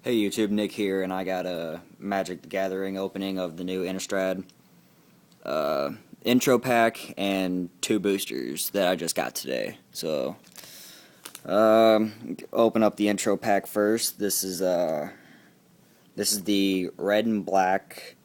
Hey YouTube, Nick here, and I got a Magic the Gathering opening of the new Innistad intro pack and 2 boosters that I just got today. So, open up the intro pack first. This is the red and black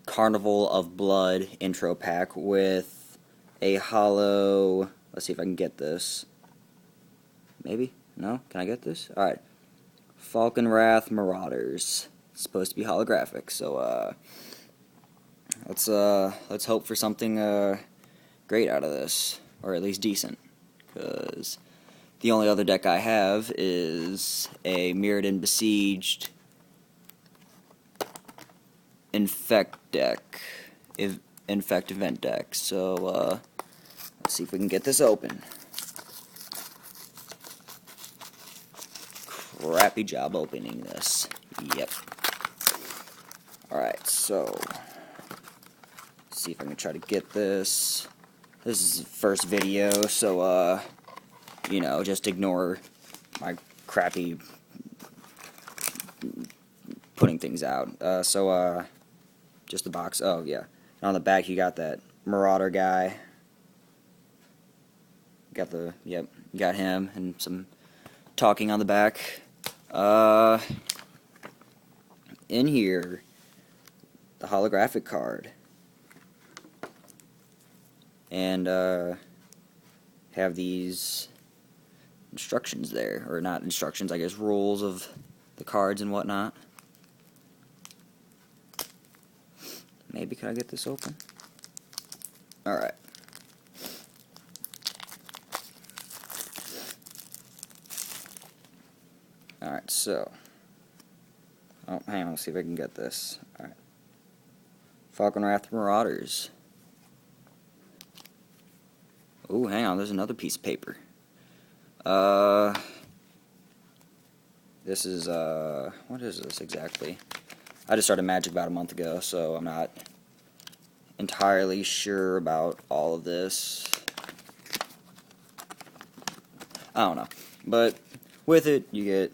Carnival of Blood intro pack with a hollow. Let's see if I can get this. Maybe? No? Can I get this? All right. Falcon Wrath Marauders. It's supposed to be holographic, so let's hope for something great out of this, or at least decent, because the only other deck I have is a Mirrodin Besieged Infect deck, Infect event deck. So let's see if we can get this open. Crappy job opening this. Yep. Alright, so let's see if I can try to get this. This is the first video, so you know, just ignore my crappy putting things out. Just the box. Oh yeah. And on the back you got that Marauder guy. Got the you got him and some talking on the back. In here, the holographic card, and have these instructions there, or not instructions, I guess rules of the cards and whatnot. Maybe could I get this open? Alright. Alright, so. Oh, hang on, let's see if I can get this. Alright. Falcon Wrath Marauders. Ooh, hang on, there's another piece of paper. This is, what is this exactly? I just started Magic about a month ago, so I'm not entirely sure about all of this. I don't know. But with it, you get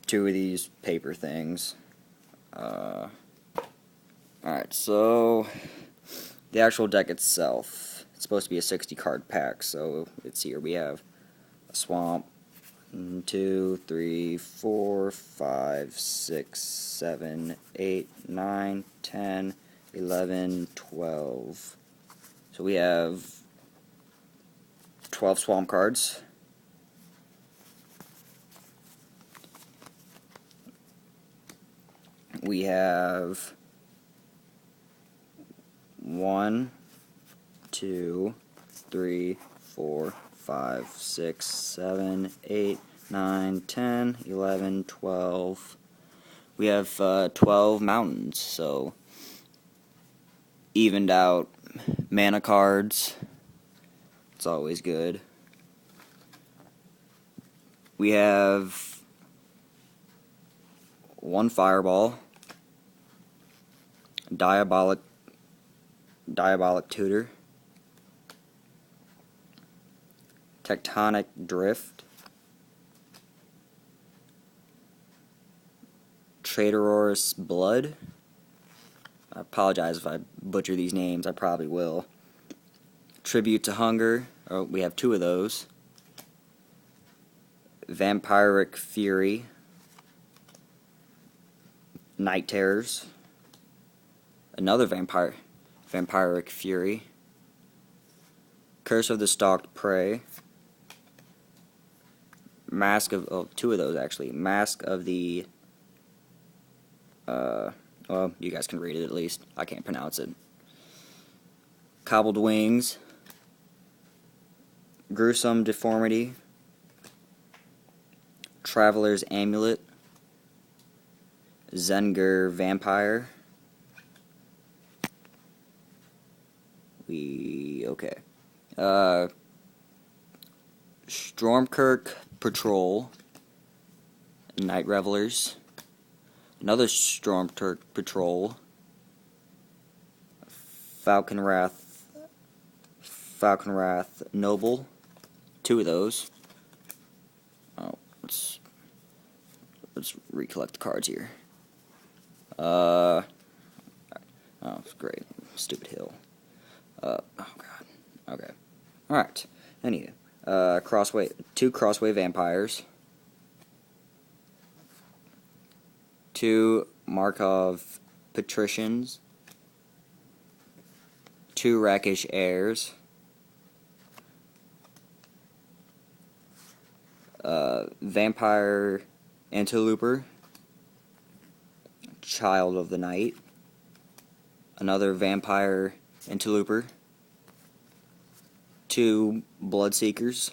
2 of these paper things. Alright, so the actual deck itself, it's supposed to be a 60 card pack, so let's see here. We have a Swamp, 2, 3, 4, 5, 6, 7, 8, 9, 10, 11, 12. So we have 12 Swamp cards. We have 1, 2, 3, 4, 5, 6, 7, 8, 9, 10, 11, 12. We have 12 mountains, so evened out mana cards. It's always good. We have 1 Fireball, Diabolic Tutor, Tectonic Drift, Traitorous Blood. I apologize if I butcher these names, I probably will. Tribute to Hunger, oh, we have 2 of those. Vampiric Fury, Night Terrors, another Vampiric Fury, Curse of the Stalked Prey, Mask of, oh, 2 of those actually, Mask of the, well, you guys can read it at least, I can't pronounce it. Cobbled Wings, Gruesome Deformity, Traveler's Amulet, Zenger Vampire. Okay. Stormkirk Patrol, Night Revelers, another Stormkirk Patrol, Falcon Wrath Noble, 2 of those. Oh, let's let's recollect the cards here. Oh, great. Stupid hill. Oh god. Okay. Alright. Anyway. Two crossway vampires. 2 Markov patricians. 2 rakish heirs. Vampire interloper. Child of the night. Another vampire interloper. 2 bloodseekers.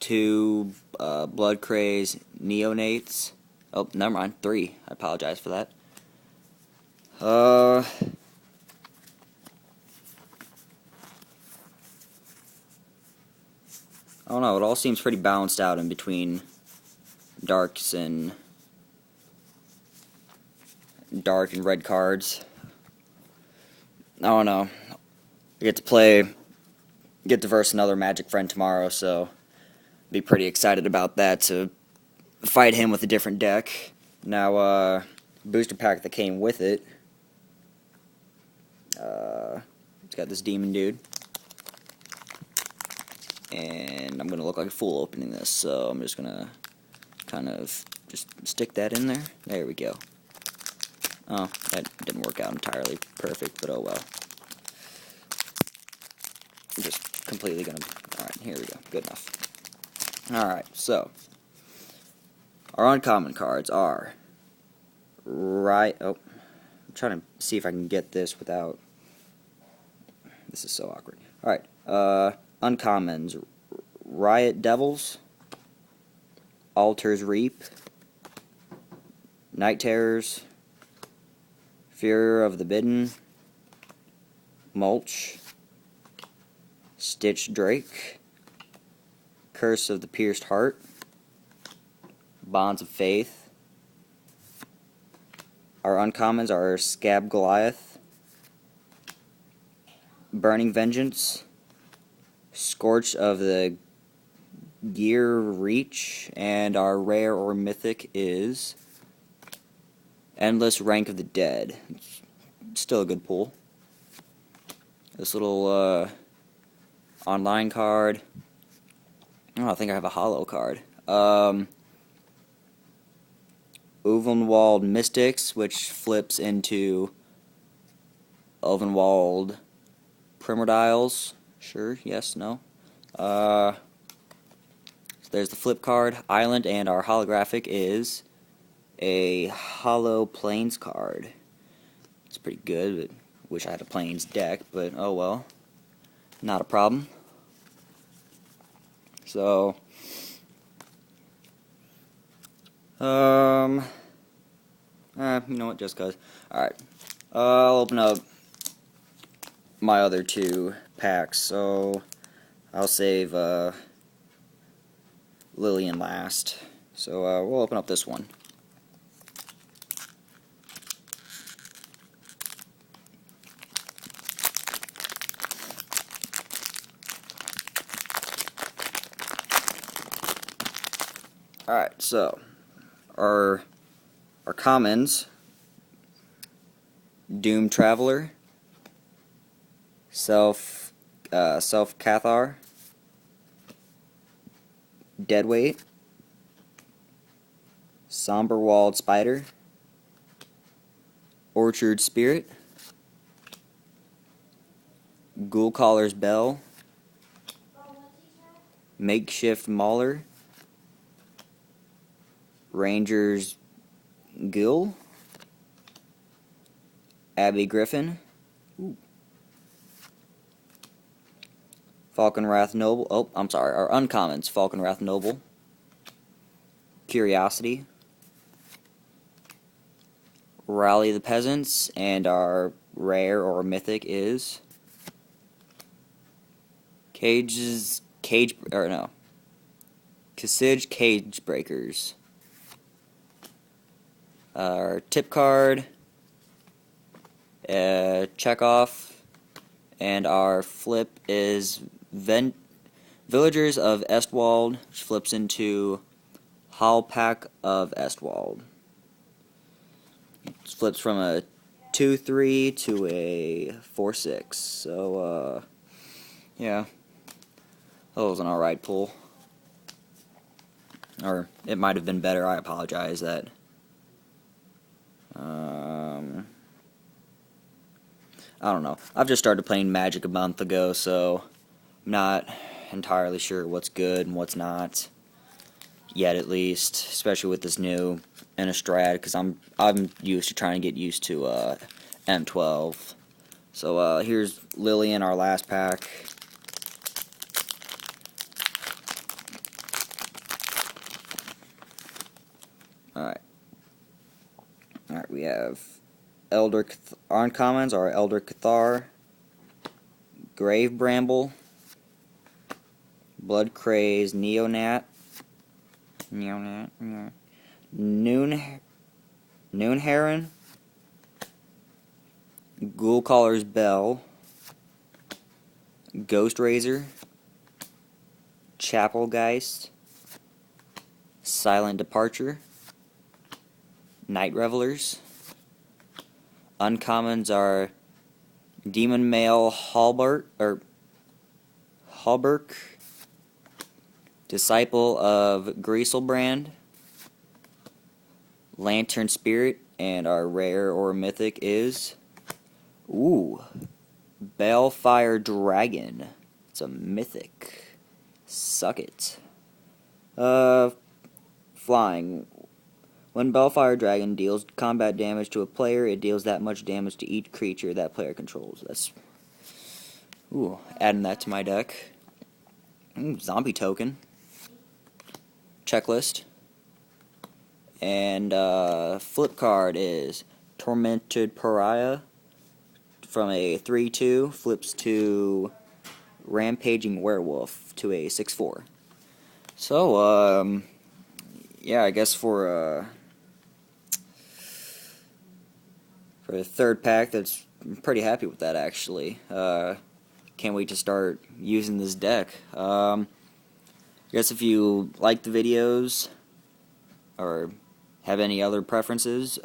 2 blood craze neonates. Oh, never mind. 3. I apologize for that. I don't know. It all seems pretty balanced out in between dark and red cards. I don't know. I get to verse another Magic friend tomorrow, so be pretty excited about that, to fight him with a different deck. Now, booster pack that came with it. It's got this demon dude. And I'm gonna look like a fool opening this, so I'm just gonna kind of just stick that in there. There we go. Oh, that didn't work out entirely perfect, but oh well. I'm just completely gonna... Alright, here we go. Good enough. Alright, so our uncommon cards are... I'm trying to see if I can get this without... This is so awkward. Alright, uncommons. Riot Devils. Altar's Reap. Night Terrors. Fear of the Bidden. Mulch. Stitch Drake. Curse of the Pierced Heart. Bonds of Faith. Our uncommons are Scab Goliath. Burning Vengeance. Scorch of the Gear Reach. And our rare or mythic is Endless Rank of the Dead. Still a good pull. This little online card. Oh, I think I have a holo card. Ulvenwald Mystics, which flips into Ulvenwald Primordials. Sure, yes, no. There's the flip card, Island, and our holographic is a Hollow Plains card. It's pretty good, but wish I had a Plains deck, but oh well. Not a problem. So, you know what, just cause. Alright, I'll open up my other 2 packs, so I'll save Lillian last. So we'll open up this one. Alright, so our commons: Doom Traveler, Self Cathar, Deadweight, Somberwalled Spider, Orchard Spirit, Ghoulcaller's Bell, Makeshift Mauler, Ranger's Ghoul, Abbey Griffin, Falconwrath Noble. Oh, I'm sorry. Our uncommons: Falconwrath Noble, Curiosity, Rally the Peasants, and our rare or mythic is Kasij Cage Breakers. Our tip card, Chekhov, and our flip is Villagers of Estwald, which flips into Hall Pack of Estwald. It flips from a 2-3 to a 4-6. So, yeah. That was an alright pull. Or, it might have been better, I apologize. That, I don't know. I've just started playing Magic a month ago, so I'm not entirely sure what's good and what's not. Yet, at least. Especially with this new Innistad, because I'm used to trying to get used to, M12. So, here's Lillian, our last pack. Alright, we have uncommons are Elder Cathar, Grave Bramble, Blood Craze, Noon Heron, Ghoul Caller's Bell, Ghost Razor, Chapelgeist, Silent Departure, Night Revelers. Uncommons are Demon Male Hallberk, Disciple of Greaselbrand, Lantern Spirit, and our rare or mythic is Balefire Dragon. It's a mythic. Suck it. Flying. When Balefire Dragon deals combat damage to a player, it deals that much damage to each creature that player controls. That's adding that to my deck. Zombie token. Checklist. And flip card is Tormented Pariah. From a 3-2, flips to Rampaging Werewolf to a 6-4. So, yeah, I guess for the third pack, I'm pretty happy with that, actually. Can't wait to start using this deck. I guess if you like the videos or have any other preferences,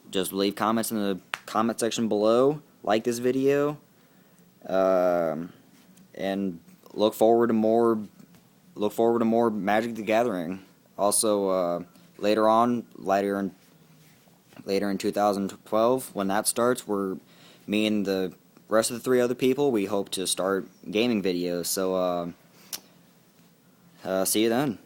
just leave comments in the comment section below. Like this video, and look forward to more Magic the Gathering. Also, later in 2012, when that starts, me and the rest of the 3 other people, we hope to start gaming videos. So, see you then.